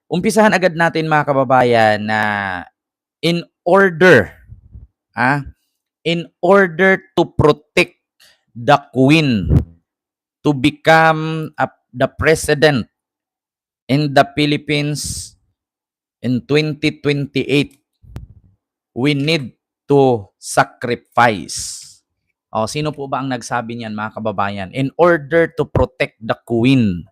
umpisahan agad natin mga kababayan na in order, ah, in order to protect the Queen to become the president in the Philippines in 2028, we need to sacrifice. Sino po ba ang nagsabi niyan mga kababayan? In order to protect the Queen.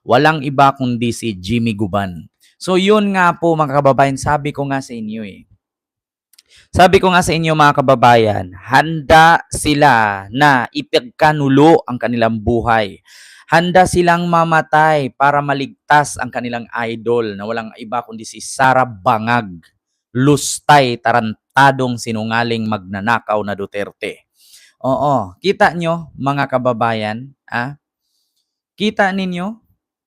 Walang iba kundi si Jimmy Guban. So yun nga po mga kababayan, sabi ko nga sa inyo Sabi ko nga sa inyo mga kababayan, handa sila na ipagkanulo ang kanilang buhay. Handa silang mamatay para maligtas ang kanilang idol na walang iba kundi si Sara Bangag, lustay, tarantadong sinungaling magnanakaw na Duterte. Oo, kita nyo mga kababayan, kita ninyo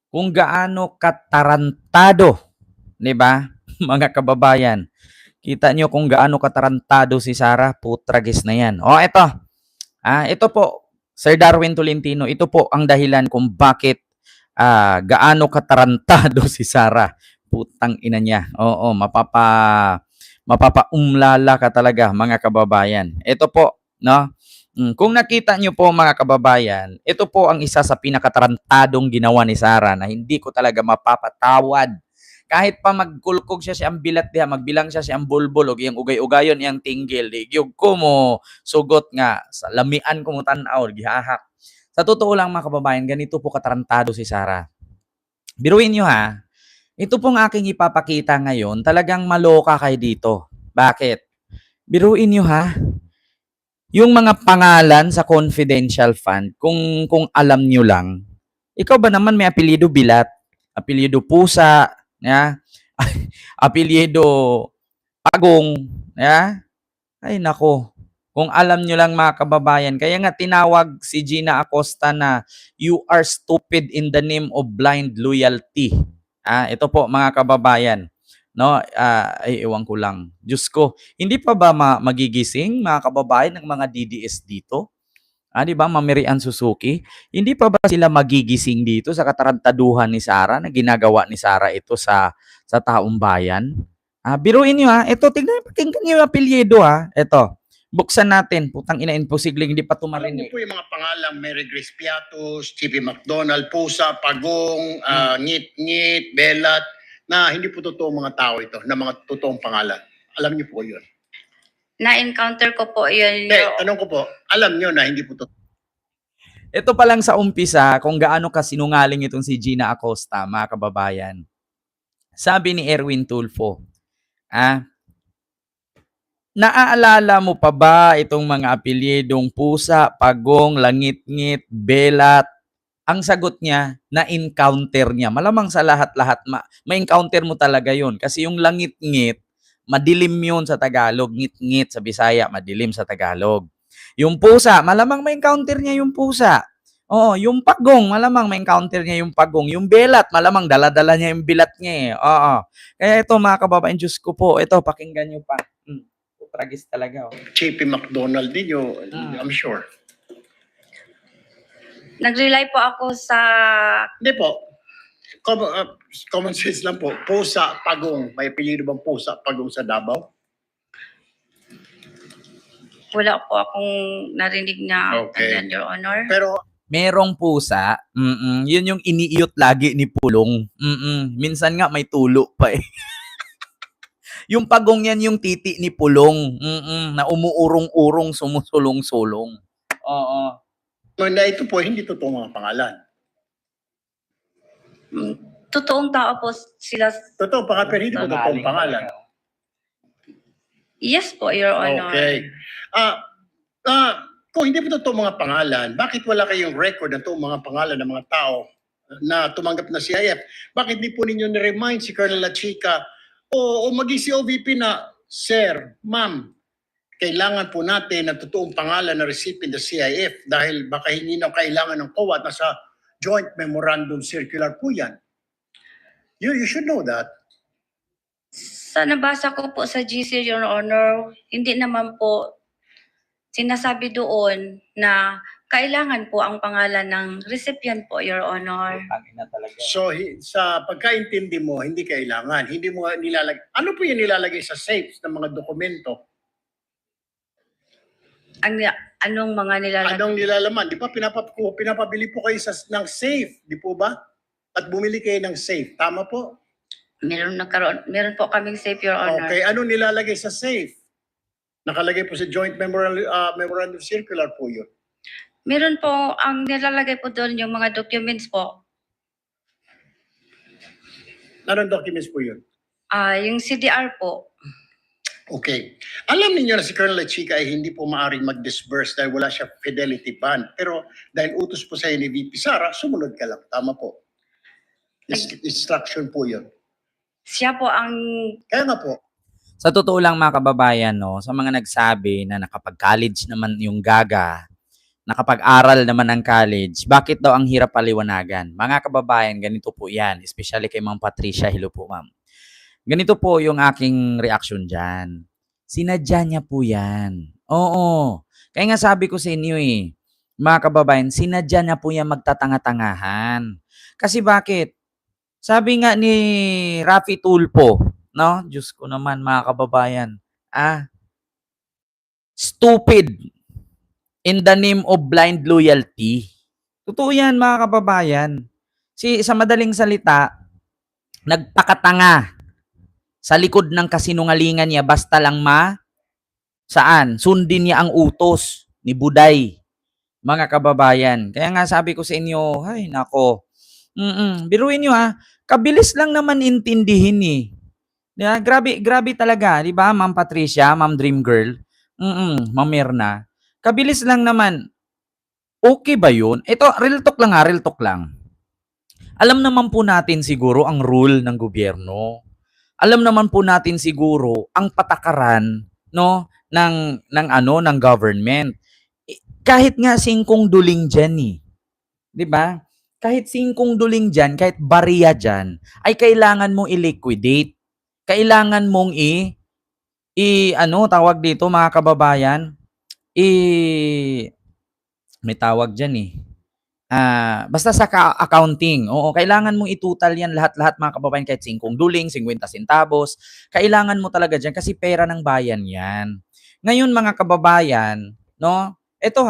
kung gaano katarantado, 'di ba? Mga kababayan, kita nyo kung gaano katarantado si Sara, putragis na 'yan. Ito po, Sir Darwin Tolentino, ito po ang dahilan kung bakit gaano katarantado si Sara. Putang ina niya. Oo, mapapaumlala ka talaga mga kababayan. Ito po, no? Kung nakita nyo po mga kababayan, ito po ang isa sa pinakatarantadong ginawa ni Sara na hindi ko talaga mapapatawad. Kahit pa magkulkog siya siyang bilat diha, magbilang siya siyang bulbul og iyang ugay-ugayon iyang tinggil, di gyud ko mo sugot nga sa lamian ko mo tan-aw gihahak. Sa totoo lang mga kababayan, ganito po katarantado si Sara. Biruin niyo ito pong aking ipapakita ngayon, talagang maloka kayo dito. Bakit? Biruin niyo yung mga pangalan sa confidential fund, kung alam nyo lang, ikaw ba naman may apelyido Bilat, apelyido Pusa, apelyido Pagong, ay nako. Kung alam nyo lang mga kababayan, kaya nga tinawag si Gina Acosta na you are stupid in the name of blind loyalty. Ito po mga kababayan. No, ewan ko lang. Diyos ko, hindi pa ba magigising mga kababayan ng mga DDS dito? Di ba, Mamirian Suzuki? Hindi pa ba sila magigising dito sa katarantaduhan ni Sara na ginagawa ni Sara ito sa taong bayan? Biruin niyo ito, pakinggan niyo yung apelyido Ito, buksan natin. Putang ina, imposible hindi pa tumarinig. Alam niyo po yung mga pangalang Mary Grace Piatos, Chippy McDonald, Pusa, Pagong, Ngit-Ngit, Belat, na hindi po totoong mga tao ito, na mga totoong pangalan. Alam niyo po yun. Na-encounter ko po yun. Tanong ko po, alam niyo na hindi po totoo. Ito pa lang sa umpisa kung gaano kasinungaling itong si Gina Acosta, mga kababayan. Sabi ni Erwin Tulfo, naaalala mo pa ba itong mga apelyidong Pusa, Pagong, Langit-ngit, Belat? Ang sagot niya, na-encounter niya. Malamang sa lahat-lahat, ma-encounter mo talaga yun. Kasi yung langit-ngit, madilim yun sa Tagalog. Ngit-ngit sa Bisaya, madilim sa Tagalog. Yung Pusa, malamang ma-encounter niya yung Pusa. Oo, yung Pagong, malamang ma-encounter niya yung Pagong. Yung Belat, malamang dala-dala niya yung bilat niya Oo. Kaya ito mga kababayan, Diyos ko po, ito, pakinggan niyo pa. Tragis talaga. Chippy McDonald din yun, I'm sure. Nag-rely po ako sa... Hindi po. Common sense lang po. Pusa, Pagong. May apelyido bang Pusa, Pagong sa Davao? Wala po akong narinig na Okay. Your Honor. Pero merong pusa, yun yung iniiyot lagi ni Pulong. Minsan nga may tulo pa Yung Pagong yan yung titi ni Pulong, na umuurong-urong, sumusulong-sulong. Oo. na ito po, hindi totoo mga pangalan. Totoong tao po sila. Totoo pangalan, pero hindi po totoong pangalan. Yes po, Your Honor. Okay. Kung hindi po totoo mga pangalan, bakit wala kayong record ng totoong mga pangalan ng mga tao na tumanggap na CIF? Bakit di po ninyo na-remind si Colonel La Chica o maging si OVP na, Sir, Ma'am, kailangan po natin ng totoong pangalan na recipient ng CIF dahil baka hindi na kailangan ng COA at nasa joint memorandum circular po yan. You should know that. Sa nabasa ko po sa GC, Your Honor, hindi naman po sinasabi doon na Kailangan po ang pangalan ng recipient po, Your Honor. Tangina talaga. So, sa pagkaintindi mo, hindi kailangan. Hindi mo nilalagay. Ano po yung nilalagay sa safes ng mga dokumento? Anong mga nilalagay? Anong nilalaman? Di ba pinapabili po kayo ng safe, di po ba? At bumili kayo ng safe. Tama po? Meron po kaming safe, Your Honor. Okay, anong nilalagay sa safe? Nakalagay po sa joint memorandum circular po yun. Meron po, ang nilalagay po doon yung mga documents po. Anong documents po yun? Yung CDR po. Okay. Alam niyo na si Colonel Chica ay hindi po maaaring mag-disburse dahil wala siya fidelity bond. Pero dahil utos po sa'yo ni VP Sara, sumunod ka lang. Tama po. Instruction po yun. Siya po ang Kaya nga po. Sa totoo lang mga kababayan, no, sa mga nagsabi na nakapag-college naman yung gaga, nakapag-aral naman ang college, bakit daw ang hirap paliwanagan? Mga kababayan, ganito po yan. Especially kay Ma'am Patricia. Hello po, ma'am. Ganito po yung aking reaction dyan. Sinadya niya po yan. Oo. Kaya nga sabi ko sa inyo mga kababayan, sinadya niya po yan magtatanga-tangahan. Kasi bakit? Sabi nga ni Rafi Tulfo, no? Diyos ko naman mga kababayan. Stupid in the name of blind loyalty. Totoo yan mga kababayan. Sa madaling salita, nagpakatanga sa likod ng kasinungalingan niya basta lang sundin niya ang utos ni Buday. Mga kababayan. Kaya nga sabi ko sa inyo, ay nako. Biruin nyo kabilis lang naman intindihin Yeah, grabe talaga, 'di ba? Ma'am Patricia, Ma'am Dream Girl. Ma'am Mirna. Kabilis lang naman. Okay ba 'yun? Ito, real talk lang. Alam naman po natin siguro ang rule ng gobyerno. Alam naman po natin siguro ang patakaran, no, ng government. Kahit nga singkong duling diyan 'di ba? Kahit singkong duling diyan, kahit barya diyan, ay kailangan mong i-liquidate. Kailangan mong tawag dito mga kababayan, may tawag diyan basta sa accounting. Oo, kailangan mong itutal yan lahat-lahat mga kababayan, kahit singkong duling, 50 centavos. Kailangan mo talaga diyan kasi pera ng bayan yan. Ngayon mga kababayan, no? Ito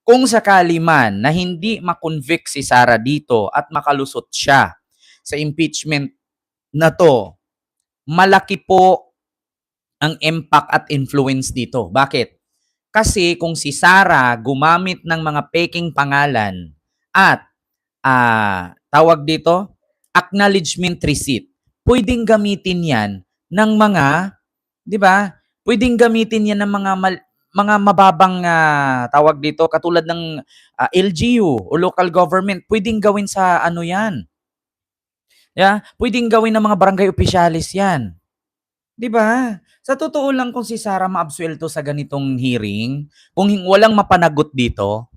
kung sakali man na hindi makonvict si Sara dito at makalusot siya sa impeachment na to, malaki po ang impact at influence dito. Bakit? Kasi kung si Sara gumamit ng mga peking pangalan at tawag dito, acknowledgement receipt, pwedeng gamitin yan ng mga, 'di ba? Pwedeng gamitin yan ng mga mababang tawag dito katulad ng LGU o local government. Pwedeng gawin sa yan. Yeah, pwedeng gawin ng mga barangay opisyalis 'yan. 'Di ba? Sa totoo lang kung si Sara maabsuelto sa ganitong hearing, kung walang mapanagot dito,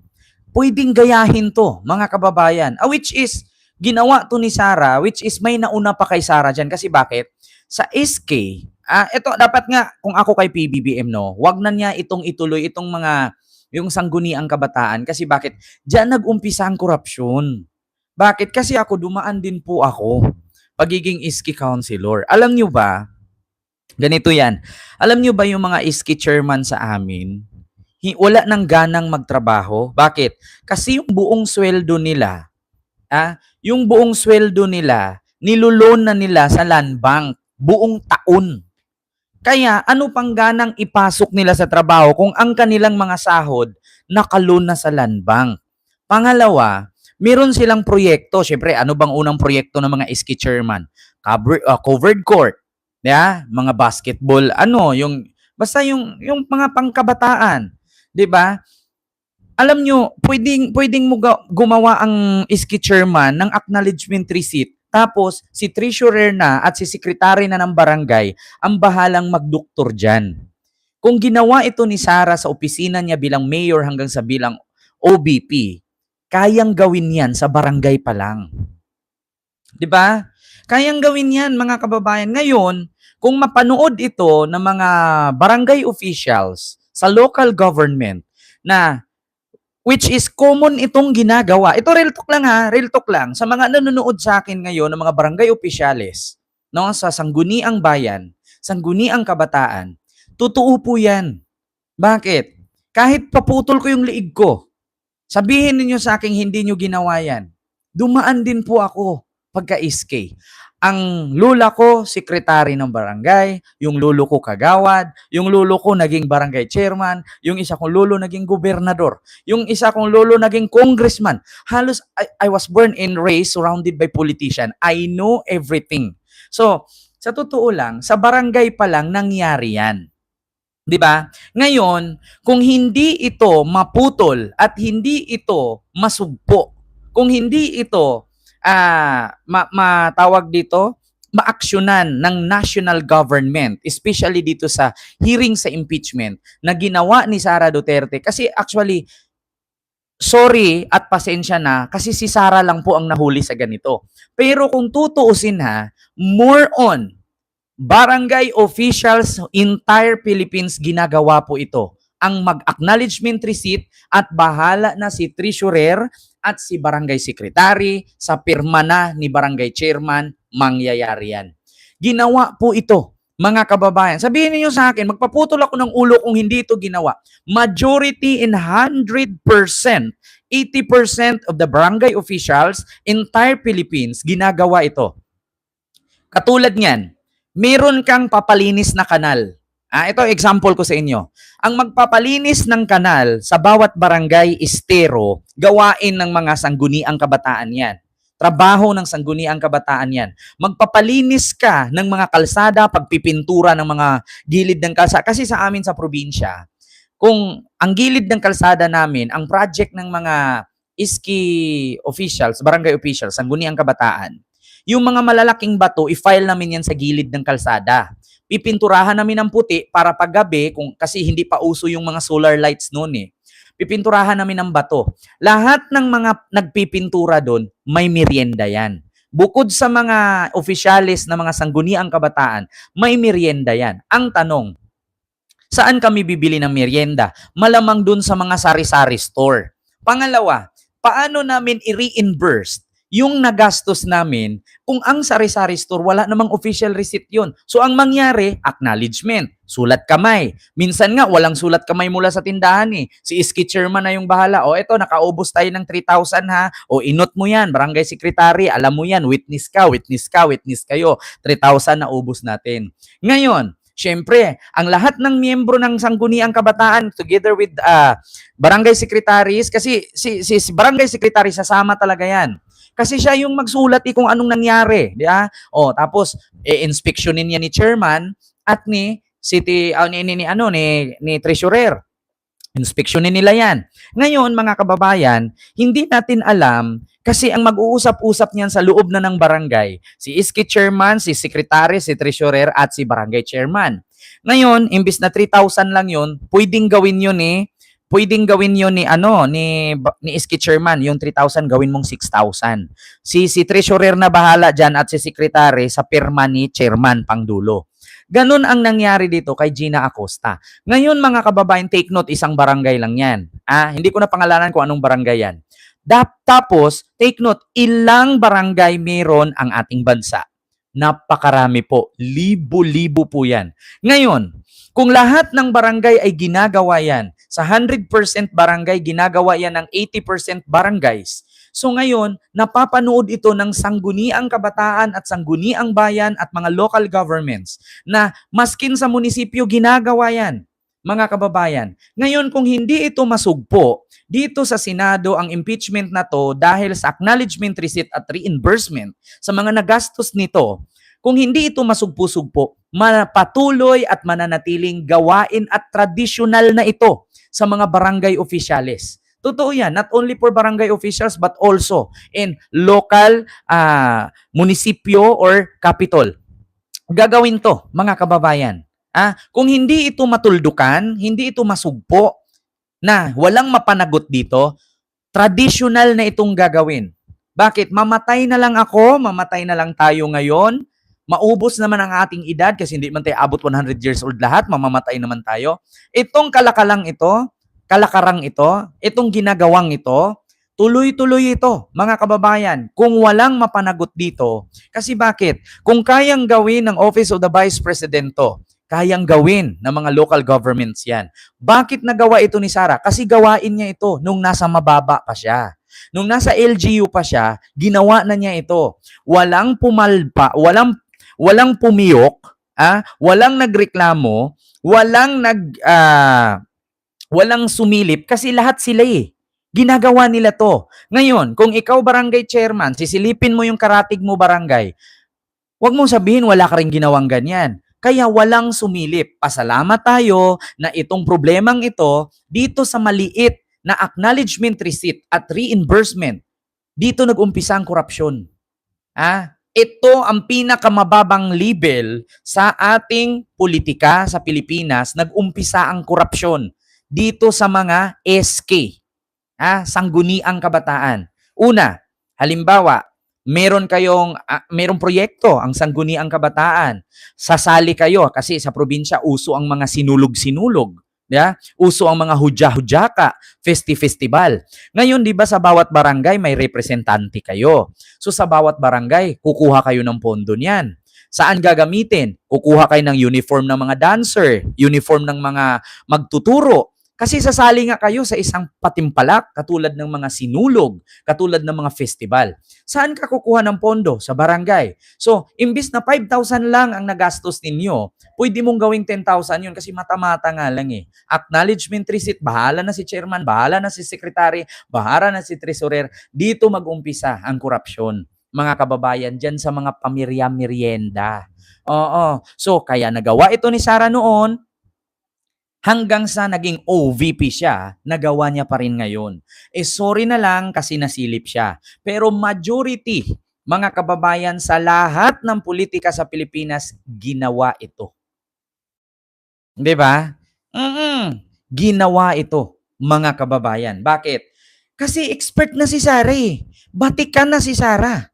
pwedeng gayahin 'to, mga kababayan. Which is ginawa 'to ni Sara, which is may nauna pa kay Sara diyan kasi bakit? Sa SK, ito dapat nga kung ako kay PBBM wag na niya itong ituloy itong yung sangguniang kabataan kasi bakit? Diyan nag-umpisa ang korupsyon. Bakit? Kasi ako dumaan din po ako pagiging SK councilor. Alam niyo ba? Ganito yan. Alam niyo ba yung mga SK chairman sa amin? Wala nang ganang magtrabaho. Bakit? Kasi yung buong sweldo nila, niluloan na nila sa land bank buong taon. Kaya ano pang ganang ipasok nila sa trabaho kung ang kanilang mga sahod nakaloan na sa land bank? Pangalawa, meron silang proyekto. Siyempre, ano bang unang proyekto ng mga SK chairman? Covered court. Yeah, mga basketball, basta yung mga pangkabataan, 'di ba? Alam nyo, pwedeng mo gumawa ang SK chairman ng acknowledgement receipt. Tapos si treasurer na at si secretary na ng barangay ang bahalang magdoktor diyan. Kung ginawa ito ni Sara sa opisina niya bilang mayor hanggang sa bilang OBP, kayang gawin 'yan sa barangay pa lang. 'Di ba? Kayang gawin 'yan, mga kababayan. Ngayon, kung mapanood ito ng mga barangay officials sa local government na which is common itong ginagawa. Ito real talk lang ha, real talk lang. Sa mga nanonood sa akin ngayon ng mga barangay opisyales, no, sa Sangguniang Bayan, Sangguniang Kabataan, totoo po yan. Bakit? Kahit paputol ko yung liig ko, sabihin niyo sa akin hindi niyo ginawa yan. Dumaan din po ako pagka-SK. Ang lula ko, sekretary ng barangay, yung lulo ko kagawad, yung lulo ko naging barangay chairman, yung isa kong lulo naging gobernador, yung isa kong lulo naging congressman. Halos I was born and raised surrounded by politician. I know everything. So, sa totoo lang, sa barangay pa lang nangyari yan. 'Di ba? Ngayon, kung hindi ito maputol at hindi ito masugpo, kung hindi ito matawag dito, maaksyonan ng national government, especially dito sa hearing sa impeachment na ginawa ni Sara Duterte. Kasi actually, sorry at pasensya na, kasi si Sara lang po ang nahuli sa ganito. Pero kung tutuusin ha, more on barangay officials entire Philippines ginagawa po ito. Ang mag-acknowledgement receipt at bahala na si treasurer at si barangay secretary sa pirma na ni barangay chairman, mangyayari yan. Ginawa po ito, mga kababayan. Sabihin niyo sa akin, magpaputol ako ng ulo kung hindi ito ginawa. Majority in 100%, 80% of the barangay officials, entire Philippines, ginagawa ito. Katulad niyan, meron kang papalinis na kanal. Ito example ko sa inyo. Ang magpapalinis ng kanal sa bawat barangay estero, gawain ng mga sangguniang kabataan yan. Trabaho ng sangguniang kabataan yan. Magpapalinis ka ng mga kalsada, pagpipintura ng mga gilid ng kalsada. Kasi sa amin sa probinsya, kung ang gilid ng kalsada namin, ang project ng mga iski officials, barangay officials, sangguniang kabataan, yung mga malalaking bato, i-file namin yan sa gilid ng kalsada. Pipinturahan namin ng puti para paggabi, kasi hindi pa uso yung mga solar lights noon eh. Pipinturahan namin ng bato. Lahat ng mga nagpipintura doon, may merienda yan. Bukod sa mga opisyalis na mga sangguniang kabataan, may merienda yan. Ang tanong, saan kami bibili ng merienda? Malamang doon sa mga sari-sari store. Pangalawa, paano namin i-reimburse yung nagastos namin kung ang sari-sari store, wala namang official receipt yun. So, ang mangyari, acknowledgement, sulat kamay. Minsan nga, walang sulat kamay mula sa tindahan eh. Si iski chairman na yung bahala. O, eto, nakaubos tayo ng 3,000 ha. O, inot mo yan, barangay secretary, alam mo yan, witness ka, witness kayo. 3,000 na ubos natin. Ngayon, syempre, ang lahat ng miyembro ng Sangguniang Kabataan together with barangay secretaries, kasi si barangay secretary sasama talaga yan. Kasi siya yung magsulat kung anong nangyari, di ba? O tapos inspeksyonin niya ni chairman at ni city ni treasurer. Inspeksyonin nila yan. Ngayon, mga kababayan, hindi natin alam kasi ang mag-uusap-usap niyan sa loob na ng barangay, si iski chairman, si secretary, si treasurer, at si barangay chairman. Ngayon, imbis na 3,000 lang yun, pwedeng gawin yun ni iski chairman, yung 3,000 gawin mong 6,000. Si treasurer na bahala dyan at si secretary sa pirma ni chairman pangdulo. Ganun ang nangyari dito kay Gina Acosta. Ngayon mga kababayan, take note, isang barangay lang yan. Hindi ko na pangalanan kung anong barangay yan. Tapos, take note, ilang barangay meron ang ating bansa. Napakarami po. Libo-libo po yan. Ngayon, kung lahat ng barangay ay ginagawa yan, sa 100% barangay, ginagawa yan ng 80% barangays. So ngayon, napapanood ito ng Sangguniang Kabataan at Sangguniang Bayan at mga local governments na maskin sa munisipyo ginagawa yan, mga kababayan. Ngayon, kung hindi ito masugpo, dito sa Senado ang impeachment na to dahil sa acknowledgement receipt at reimbursement sa mga nagastos nito, kung hindi ito masugpo-sugpo, patuloy at mananatiling gawain at tradisyonal na ito sa mga barangay officials. Totoo yan, not only for barangay officials but also in local munisipyo or capital. Gagawin to, mga kababayan. Kung hindi ito matuldukan, hindi ito masugpo, na walang mapanagot dito, traditional na itong gagawin. Bakit? Mamatay na lang ako, mamatay na lang tayo ngayon, maubos naman ang ating edad kasi hindi man tayo abot 100 years old lahat, mamamatay naman tayo. Itong kalakalang ito, kalakarang ito, itong ginagawang ito, tuloy-tuloy ito, mga kababayan, kung walang mapanagot dito. Kasi bakit? Kung kayang gawin ng Office of the Vice President to, kayang gawin ng mga local governments yan. Bakit nagawa ito ni Sara? Kasi gawain niya ito nung nasa mababa pa siya. Nung nasa LGU pa siya, ginawa na niya ito. Walang pumalpa, walang pumiyok, walang nagreklamo, walang sumilip kasi lahat sila ginagawa nila to. Ngayon, kung ikaw barangay chairman, sisilipin mo yung karatig mo barangay, wag mong sabihin wala ka rin ginawang ganyan. Kaya walang sumilip. Pasalamat tayo na itong problemang ito dito sa maliit na acknowledgement receipt at reimbursement, dito nag-umpisa ang korupsyon. Ito ang pinakamababang level sa ating politika sa Pilipinas, nag-umpisa ang korupsyon dito sa mga SK, sangguniang kabataan. Una, halimbawa, merong proyekto ang sangguniang kabataan. Sasali kayo kasi sa probinsya uso ang mga sinulog-sinulog. Uso ang mga hudya-hudyaka, festival. Ngayon, di ba sa bawat barangay may representante kayo. So sa bawat barangay, kukuha kayo ng pondo niyan. Saan gagamitin? Kukuha kayo ng uniform ng mga dancer, uniform ng mga magtuturo. Kasi sasali nga kayo sa isang patimpalak, katulad ng mga sinulog, katulad ng mga festival. Saan ka kukuha ng pondo? Sa barangay. So, imbis na 5,000 lang ang nagastos ninyo, pwede mong gawing 10,000 yun kasi mata-mata nga lang Acknowledgement receipt, bahala na si chairman, bahala na si secretary, bahala na si treasurer. Dito mag-umpisa ang korupsyon. Mga kababayan, dyan sa mga pamirya-merienda. Oo. So, kaya nagawa ito ni Sara noon, hanggang sa naging OVP siya, nagawa niya pa rin ngayon. Sorry na lang kasi nasilip siya. Pero majority, mga kababayan, sa lahat ng politika sa Pilipinas, ginawa ito. Di ba? Ginawa ito, mga kababayan. Bakit? Kasi expert na si Sara Batikan na si Sara.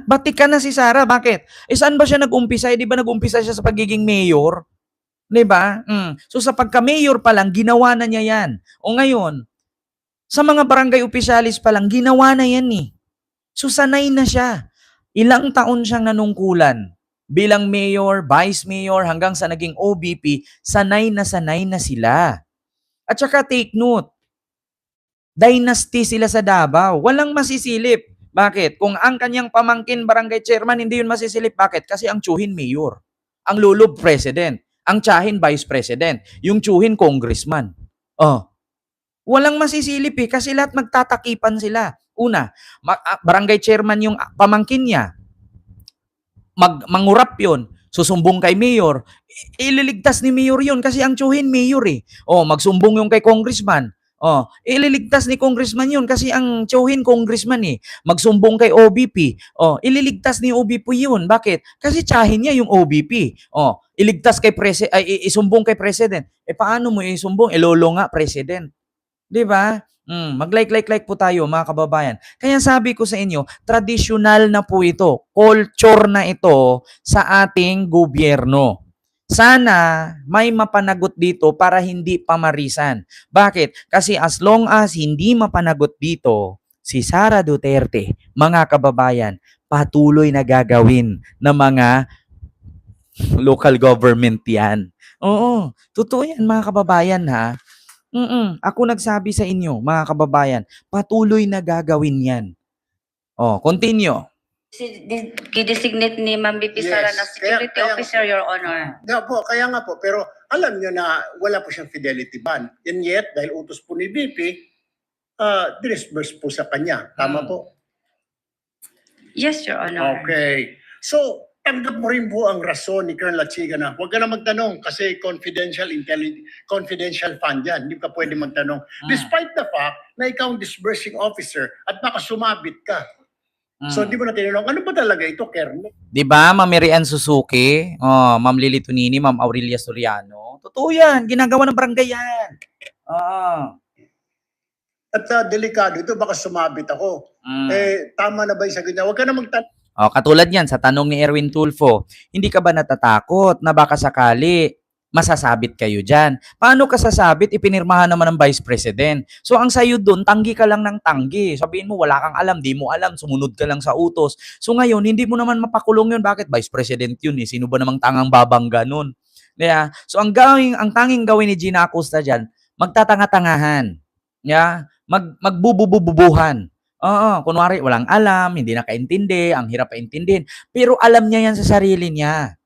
Batikan na si Sara. Bakit? Saan ba siya nag-umpisa? Di ba nag-umpisa siya sa pagiging mayor? Diba? So sa pagka-mayor pa lang, ginawa na niya yan. O ngayon, sa mga barangay opisyalis pa lang, ginawa na yan So sanay na siya. Ilang taon siyang nanungkulan. Bilang mayor, vice mayor, hanggang sa naging OBP, sanay na sila. At saka take note, dynasty sila sa Davao. Walang masisilip. Bakit? Kung ang kanyang pamangkin barangay chairman, hindi yun masisilip. Bakit? Kasi ang tsuhin mayor. Ang lulub president. Ang tiyahin vice president, yung tsuhin congressman. Walang masisilip kasi lahat magtatakipan sila. Una, barangay chairman yung pamangkin niya. Mangurap yun, susumbong kay mayor, ililigtas ni mayor yun kasi ang tsuhin mayor magsumbong yung kay congressman. Ililigtas ni congressman yun kasi ang tsuhin congressman Magsumbong kay OBP. Ililigtas ni OBP yun. Bakit? Kasi tiyahin niya yung OBP. Iligtas kay isumbong kay president. Paano mo isumbong? Lolo nga president. 'Di ba? Mag-like po tayo, mga kababayan. Kaya sabi ko sa inyo, tradisyonal na po ito. Culture na ito sa ating gobyerno. Sana may mapanagot dito para hindi pamarisan. Bakit? Kasi as long as hindi mapanagot dito, si Sara Duterte, mga kababayan, patuloy na gagawin ng mga local government yan. Oo, totoo yan, mga kababayan ha. Ako nagsabi sa inyo, mga kababayan, patuloy na gagawin yan. Continue. Designate ni Ma'am BP Sara na security kaya- officer, Your Honor. Kaya nga po, pero alam nyo na wala po siyang fidelity ban. And yet, dahil utos po ni BP, dinisburse po sa kanya. Tama po? Yes, Your Honor. Okay. So, tanggap mo rin po ang rason ni Colonel Lachiga na huwag ka na magtanong kasi confidential fund yan. Hindi ka pwede magtanong. Despite the fact na ikaw ang disbursing officer at baka sumabit ka. So, hindi mo na tinanong, ano ba talaga ito, Colonel? Di ba, Ma'am Mary Ann Suzuki, Ma'am Lily Tunini, Ma'am Aurelia Soriano. Totoo yan, ginagawa ng barangay yan. At delikado ito, baka sumabit ako. Tama na ba yung sagot niya? Huwag ka na magtanong. Katulad yan, sa tanong ni Erwin Tulfo, hindi ka ba natatakot na baka sakali masasabit kayo dyan. Paano ka sasabit? Ipinirmahan naman ng Vice President. So ang sayo doon, tanggi ka lang ng tanggi. Sabihin mo, wala kang alam, di mo alam, sumunod ka lang sa utos. So ngayon, hindi mo naman mapakulong yun. Bakit? Vice President yun eh. Sino ba namang tangang babangga nun? Yeah. So ang tanging gawin ni Gina Acosta dyan, magtatanga-tangahan. Yeah? Magbubububuhan. Oo, kunwari walang alam, hindi nakaintindi, ang hirap paintindihin. Pero alam niya yan sa sarili niya.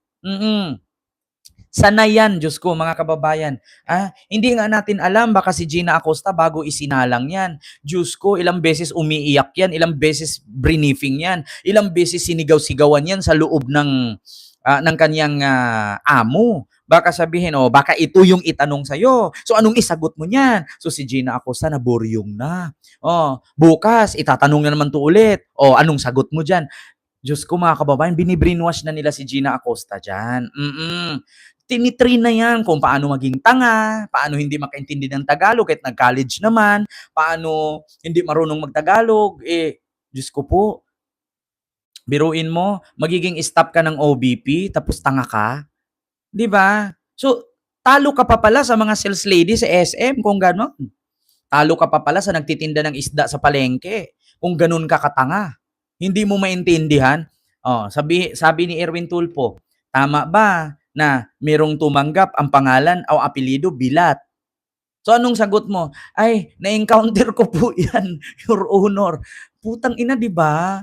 Sanay yan, Diyos ko, mga kababayan. Hindi nga natin alam, baka si Gina Acosta bago isinalang yan. Diyos ko, ilang beses umiiyak yan, ilang beses briefing yan, ilang beses sinigaw-sigawan yan sa loob ng kanyang amo. Baka sabihin, baka ito yung itanong sa'yo. So, anong isagot mo niyan? So, si Gina Acosta naburyong na. Bukas, itatanong na naman to ulit. Anong sagot mo dyan? Diyos ko, mga kababayan, binibrainwash na nila si Gina Acosta dyan. Tinitrain na yan kung paano maging tanga, paano hindi makaintindi ng Tagalog kahit nag-college naman, paano hindi marunong mag-Tagalog. Diyos ko po, biruin mo, magiging staff ka ng OBP, tapos tanga ka. Di ba? So, talo ka pa pala sa mga sales lady sa SM kung gano'n. Talo ka pa pala sa nagtitinda ng isda sa palengke kung gano'n ka katanga. Hindi mo maintindihan. Sabi ni Erwin Tulfo, tama ba na merong tumanggap ang pangalan o apelyido Bilat? So anong sagot mo? Ay, na-encounter ko po yan, Your Honor. Putang ina, di ba?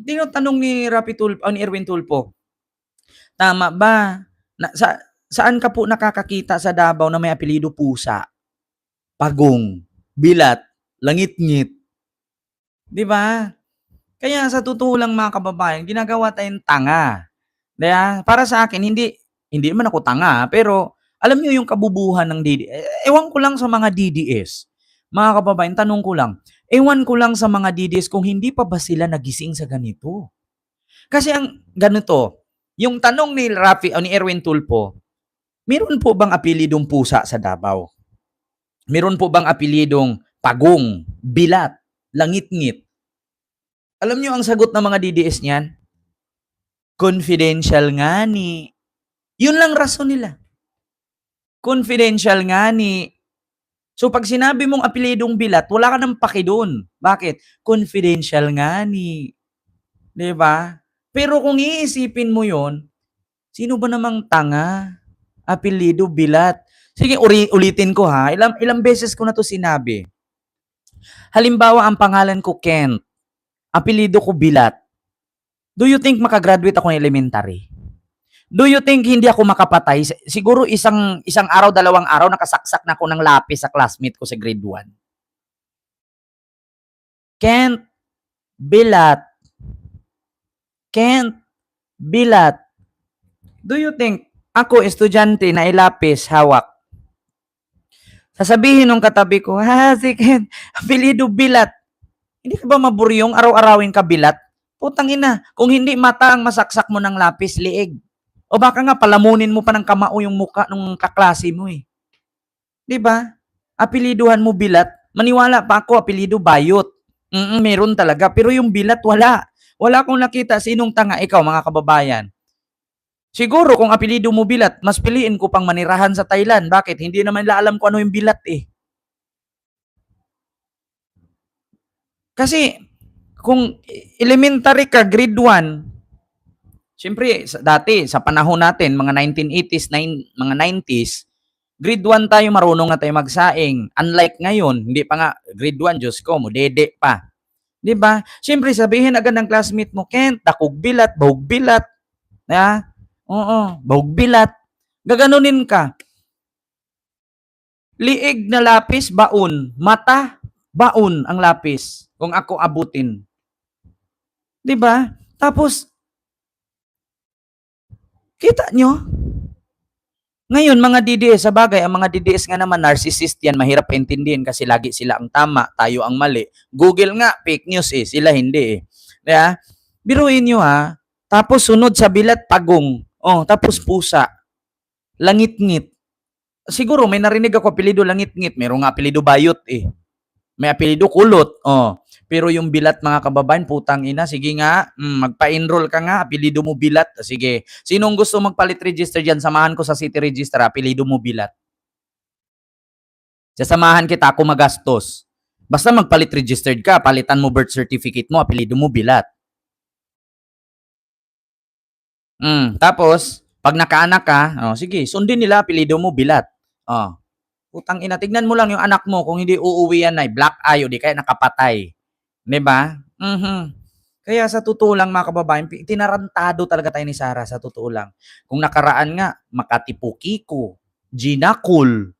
Tinatanong ni Erwin Tulfo, tama ba? Saan ka po nakakakita sa Davao na may apelyido Pusa, Pagong, Bilat, Langit-ngit? Di ba? Kaya sa totoo lang, mga kababayan, ginagawa tayong tanga. Kaya para sa akin, hindi naman ako tanga, pero alam niyo yung kabubuhan ng DDS. Ewan ko lang sa mga DDS. Mga kababayan, tanong ko lang, ewan ko lang sa mga DDS kung hindi pa ba sila nagising sa ganito. Kasi ang ganito, yung tanong ni Erwin Tulfo, meron po bang apelidong Pusa sa Davao? Meron po bang apelidong Pagong, Bilat, Langit-ngit? Alam niyo ang sagot ng mga DDS niyan? Confidential nga ni. Yun lang rason nila. Confidential nga ni. So pag sinabi mong apelidong Bilat, wala ka nang paki doon. Bakit? Confidential nga ni. Diba? Pero kung iisipin mo yon, sino ba namang tanga? Apelyido Bilat. Sige, ulitin ko ha. Ilang beses ko na to sinabi. Halimbawa, ang pangalan ko Kent. Apelyido ko Bilat. Do you think makagraduate ako ng elementary? Do you think hindi ako makapatay? Siguro isang araw, 2 araw, nakasaksak na ako ng lapis sa classmate ko sa grade 1. Kent Bilat. Kent Bilat. Do you think ako, estudyante na ilapis, hawak? Sasabihin ng katabi ko, si Kent, apelyido Bilat. Hindi ka ba maburyong araw-arawin ka Bilat? Putang ina, kung hindi mata ang masaksak mo ng lapis, liig. O baka nga palamunin mo pa ng kamao yung muka ng kaklase mo eh. 'Di ba? Apelyiduhan mo Bilat, maniwala pa ako apelyido Bayot. Meron talaga, pero yung Bilat wala. Wala akong nakita sinong tanga ikaw, mga kababayan. Siguro kung apelyido mo Bilat, mas piliin ko pang manirahan sa Thailand. Bakit? Hindi naman nila alam kung ano yung Bilat eh. Kasi kung elementary ka, grade 1, siyempre, dati, sa panahon natin, mga 1980s, mga 90s, grade 1 tayo, marunong na tayo magsaing. Unlike ngayon, hindi pa nga, grade 1, Diyos ko, dede pa. Diba? Siyempre, sabihin agad ng classmate mo, Kent, dakog Bilat, bahog Bilat. Oo, bahog Bilat. Gaganunin ka. Liig na lapis, baon. Mata, baon ang lapis. Kung ako abutin. Diba? Tapos, kita nyo? Ngayon, mga DDS, sa bagay, ang mga DDS nga naman, narcissist yan, mahirap intindihin kasi lagi sila ang tama, tayo ang mali. Google nga, fake news eh, sila hindi eh. Kaya, biruin nyo ha, tapos sunod sa Bilat, Pagong. Tapos Pusa. Langit-ngit. Siguro, may narinig ako apelido Langit-ngit, meron nga apelido Bayot eh. May apelyido, kulot. Oh. Pero yung Bilat, mga kababayan, putang ina, sige nga, magpa-enroll ka nga, apelyido mo Bilat. Sige. Sinong gusto magpalit register dyan? Samahan ko sa city register, apelyido mo Bilat. Sasamahan kita, ako magastos. Basta magpalit registered ka, palitan mo birth certificate mo, apelyido mo Bilat. Tapos, pag nakaanak ka, sige, sundin nila, apelyido mo Bilat. Putang ina, tignan mo lang yung anak mo kung hindi uuwi yan ay black eye o di kaya nakapatay. 'Di ba? Kaya sa totoo lang, mga kababayan, tinarantado talaga tayo ni Sara sa totoo lang. Kung nakaraan nga, Makati Pukiko, Gina Cool,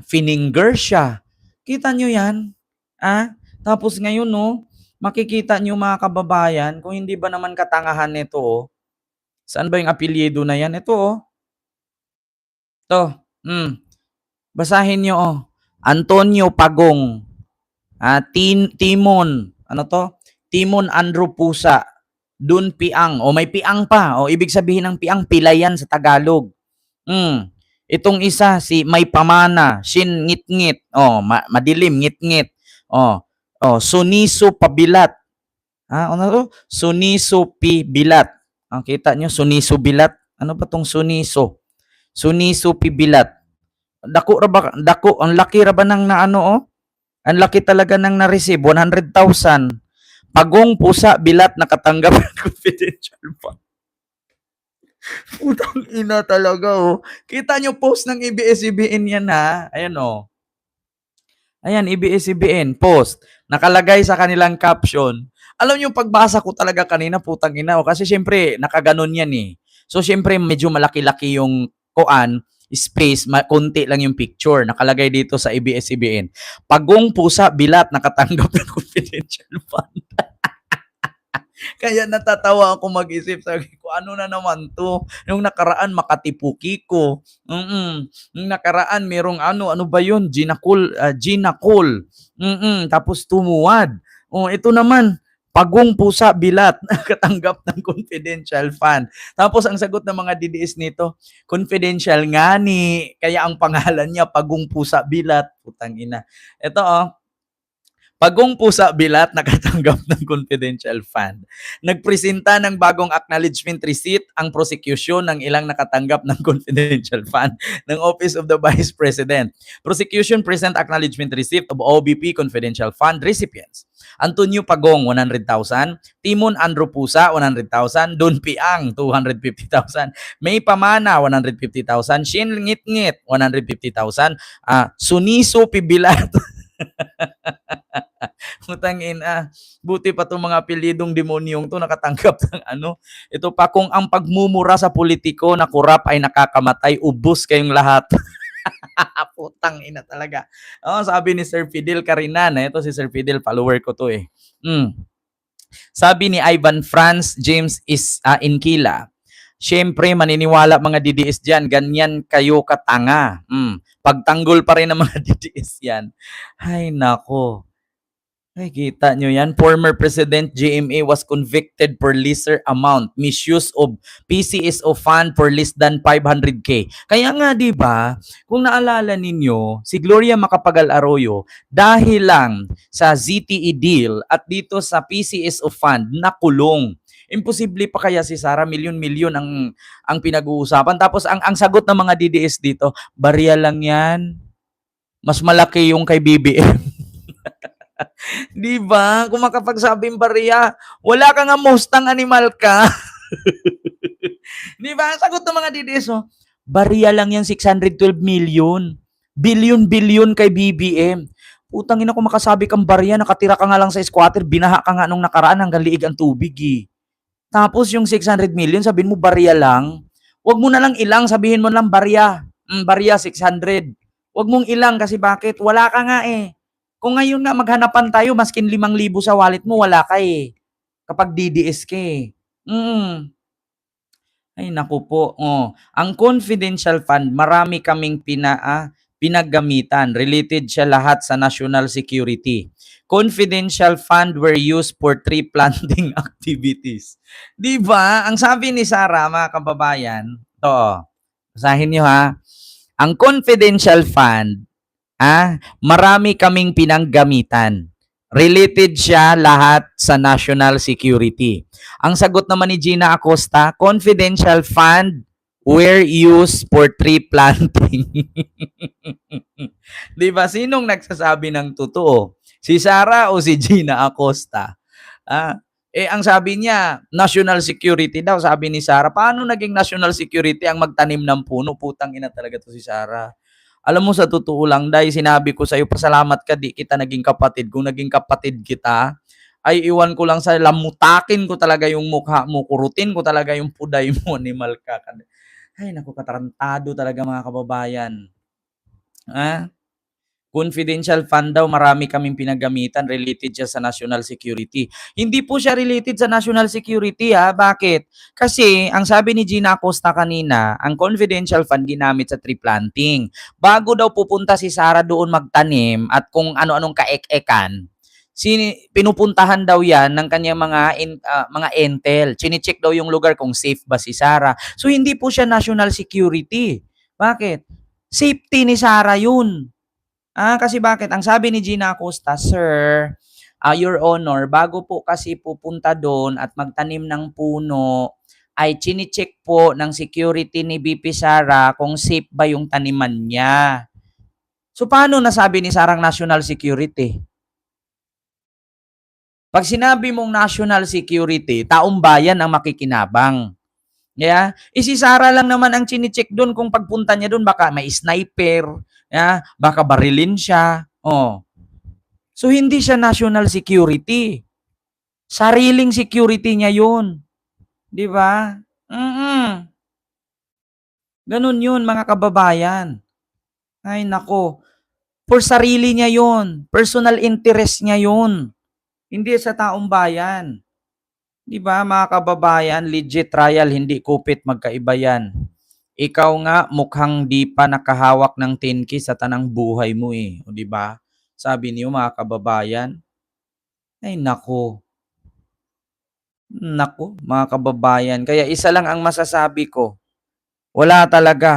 Fininger siya. Kita nyo yan? Tapos ngayon, no, makikita nyo, mga kababayan, kung hindi ba naman katangahan nito, saan ba yung apelyido na yan? Ito, to, basahin nyo, Antonio Pagong, Timon, ano to? Timon Andrew Pusa, Dun Piang, may piang pa, ibig sabihin ng piang, pilayan sa Tagalog. Itong isa, si May Pamana, Shin Ngit-Ngit, madilim, ngit-ngit, Suniso Pabilat, ano to? Suniso Pibilat, kita nyo, Suniso Bilat, ano ba tong Suniso? Suniso Pibilat, dako, ang laki ra ba ng ang laki talaga ng na-receive, 100,000. Pagong Pusa Bilat nakatanggap ng confidential fund. Putang ina talaga, Kita nyo post ng ABS-CBN yan, Ayan, Ayan, ABS-CBN, post. Nakalagay sa kanilang caption. Alam nyo, pagbasa ko talaga kanina, putang ina, kasi syempre, nakaganon yan, So, syempre, medyo malaki-laki yung space, konti lang yung picture. Nakalagay dito sa ABS-CBN. Pagong Pusa Bilat nakatanggap ng confidential fund. Kaya natatawa ako mag-isip. Sabi ko, ano na naman to? Yung nakaraan, Makati Pukiko. Yung nakaraan, merong ano ba yun? Gina Cool. Tapos tumuwad. Ito naman, Pagong Pusa Bilat, nakatanggap ng confidential fund. Tapos ang sagot ng mga DDS nito, confidential nga ni, kaya ang pangalan niya, Pagong Pusa Bilat. Putang ina. Ito, Pagong Pusa Bilat nakatanggap ng confidential fund. Nagpresenta ng bagong acknowledgement receipt ang prosecution ng ilang nakatanggap ng confidential fund ng Office of the Vice President. Prosecution present acknowledgement receipt of OBP confidential fund recipients. Antonio Pagong, 100,000. Timon Andrew Pusa, 100,000. Dun Piang, 250,000. May Pamana, 150,000. Shin Ngit-Ngit, 150,000. Suniso Pibilat, Utang ina. Buti pa itong mga apelyidong demonyong to nakatanggap ng Ito pa, kung ang pagmumura sa politiko na kurap ay nakakamatay, ubos kayong lahat. Putang ina talaga. Sabi ni Sir Fidel Carinan, ito si Sir Fidel, follower ko to Sabi ni Ivan Franz James Inkila, syempre, maniniwala mga DDS dyan, ganyan kayo katanga. Pagtanggol pa rin ng mga DDS yan. Ay, nako. Ay, kita nyo yan. Former President GMA was convicted for lesser amount, misuse of PCSO fund for less than 500K. Kaya nga, di ba, kung naalala ninyo, si Gloria Macapagal Arroyo, dahil lang sa ZTE deal at dito sa PCSO fund, nakulong. Imposible pa kaya si Sara, milyon-milyon ang pinag-uusapan. Tapos ang sagot ng mga DDS dito, barya lang yan. Mas malaki yung kay BBM. Di ba? Kung makapagsabing barya, wala ka nga Mustang animal ka. Di ba? Ang sagot ng mga DDS, barya lang yan, 612 million. Billion kay BBM. Putang ina, kung makasabi kang barya, nakatira ka nga lang sa squatter, binaha ka nga nung nakaraan hanggang liig ang tubig Tapos yung 600 million, sabihin mo barya lang. Huwag mo na lang ilang, sabihin mo lang barya. Barya 600. Huwag mong ilang kasi bakit? Wala ka nga Kung ngayon nga maghanapan tayo, maskin 5,000 sa wallet mo, wala ka Kapag DDS ka Ay, naku po. Ang confidential fund, marami kaming pinaggamitan. Related siya lahat sa national security. Confidential fund were used for tree planting activities. Di ba? Ang sabi ni Sara, mga kababayan, basahin niyo Ang confidential fund Marami kaming pinanggamitan. Related siya lahat sa national security. Ang sagot naman ni Gina Acosta, confidential fund were used for tree planting. Di ba? Sinong nagsasabi ng totoo? Si Sara o si Gina Acosta? Ang sabi niya, national security daw, sabi ni Sara. Paano naging national security ang magtanim ng puno? Putang ina talaga to si Sara. Alam mo, sa totoo lang, dahil sinabi ko sa'yo, pasalamat ka, di kita naging kapatid. Kung naging kapatid kita, ay iwan ko lang sa lamutakin ko talaga yung mukha mo, kurutin ko talaga yung puday mo, animal ka. Ay, naku, katarantado talaga mga kababayan. Confidential fund daw, marami kaming pinagamitan, related siya sa national security. Hindi po siya related sa national security, Bakit? Kasi, ang sabi ni Gina Acosta kanina, ang confidential fund ginamit sa tree planting. Bago daw pupunta si Sara doon magtanim at kung ano-anong kaek-ekan, pinupuntahan daw yan ng kanyang mga intel. Chine-check daw yung lugar kung safe ba si Sara. So, hindi po siya national security. Bakit? Safety ni Sara yun. Kasi bakit? Ang sabi ni Gina Acosta, Sir, Your Honor, bago po kasi pupunta doon at magtanim ng puno, ay chine-check po ng security ni BP Sara kung safe ba yung taniman niya. So, paano nasabi ni Sarang national security? Pag sinabi mong national security, taong bayan ang makikinabang. Yeah? Si Sara lang naman ang chine-check doon kung pagpunta niya doon, baka may sniper, baka barilin siya. So, hindi siya national security. Sariling security niya yun. Di ba? Ganun yun, mga kababayan. Ay, nako. For sarili niya yun. Personal interest niya yun. Hindi sa taong bayan. Di ba, mga kababayan, legit trial, hindi kupit, magkaiba yan. Ikaw nga, mukhang di pa nakahawak ng 10K sa tanang buhay mo O, di ba? Sabi niyo, mga kababayan. Ay, nako. Nako, mga kababayan. Kaya isa lang ang masasabi ko. Wala talaga.